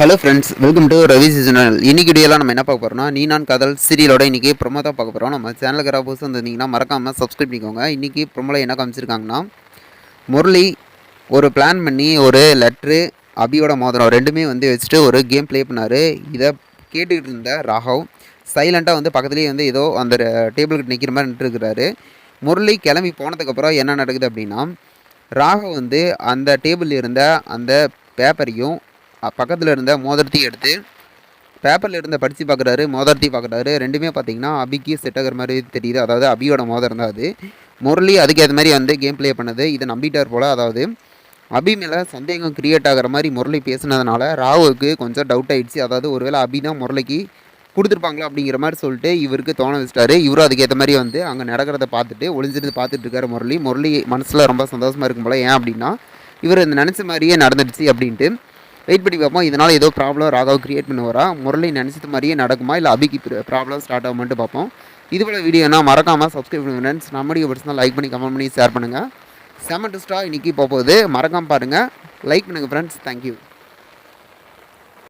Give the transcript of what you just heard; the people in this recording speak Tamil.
Hello friends, welcome to Ravi seasonal. இன்னைக்கு வீடியோலாம் நம்ம என்ன பார்க்க போகிறோம்னா, நீ நான் காதல் சீரியலோட இன்றைக்கி ப்ரொமோ தான் பார்க்க போகிறோம். நம்ம சேனலுக்கு யாராவது புதுசாக வந்திருந்தீங்கன்னா மறக்காமல் சப்ஸ்கிரைப் பண்ணிக்கோங்க. இன்றைக்கி ப்ரொமோவில் என்ன காமிச்சிருக்காங்கன்னா, முரளி ஒரு பிளான் பண்ணி ஒரு லெட்ரு அபியோட மோதிரம் ரெண்டுமே வச்சுட்டு ஒரு கேம் ப்ளே பண்ணார். இதை கேட்டுக்கிட்டு இருந்த ராகவ் சைலண்ட்டாக பக்கத்துலேயே ஏதோ அந்த டேபிள்கிட்ட நிற்கிற மாதிரி நின்றுருக்கிறாரு. முரளி கிளம்பி போனதுக்கப்புறம் என்ன நடக்குது அப்படின்னா, ராகவ் அந்த டேபிள் இருந்த அந்த பேப்பரையும் பக்கத்தில் இருந்த மோதிரத்தையும் எடுத்து பேப்பரில் இருந்த படித்து பார்க்குறாரு, மோதிரத்தையும் பார்க்குறாரு. ரெண்டுமே பார்த்திங்கன்னா அபிக்கு செட் ஆகிற மாதிரி தெரியுது. அதாவது அபியோட மோதிரம் தான் அது. முரளி அதுக்கேற்ற மாதிரி கேம் ப்ளே பண்ணது. இதை நம்பிட்டார் போல். அதாவது அபி மேலே சந்தேகம் க்ரியேட் ஆகிற மாதிரி முரளி பேசுனதுனால ராகுவுக்கு கொஞ்சம் டவுட் ஆகிடுச்சு. அதாவது ஒருவேளை அபி தான் முரளிக்கு கொடுத்துருப்பாங்களா அப்படிங்கிற மாதிரி சொல்லிட்டு இவருக்கு தோண வச்சிட்டாரு. இவரும் அதுக்கேற்ற மாதிரி அங்கே நடக்கிறத பார்த்துட்டு ஒளிஞ்சிருந்து பார்த்துட்டு இருக்காரு. முரளி மனசில் ரொம்ப சந்தோஷமாக இருக்கும் போல். ஏன் அப்படின்னா இவர் இந்த நினச்ச மாதிரியே நடந்துடுச்சு அப்படின்ட்டு வெயிட் பண்ணி பார்ப்போம். இதனால் ஏதோ ப்ராப்ளம் ராகவ் கிரியேட் பண்ணுவாரா, முரளி நினச்சது மாதிரியே நடக்குமா, இல்லை அபிக்கு ப்ராப்ளம் ஸ்டார்ட் ஆகுமான்ட்டு பார்ப்போம். இதுபோல் வீடியோனா மறக்காமல் சப்ஸ்கிரைப் பண்ணுங்கள் ஃப்ரெண்ட்ஸ். நம்முடைய பர்சனல் லைக் பண்ணி கமெண்ட் பண்ணி ஷேர் பண்ணுங்கள். செம ட்விஸ்ட்டாக இன்றைக்கி போகுது, மறக்காமல் பாருங்கள், லைக் பண்ணுங்கள் ஃப்ரெண்ட்ஸ். தேங்க்யூ.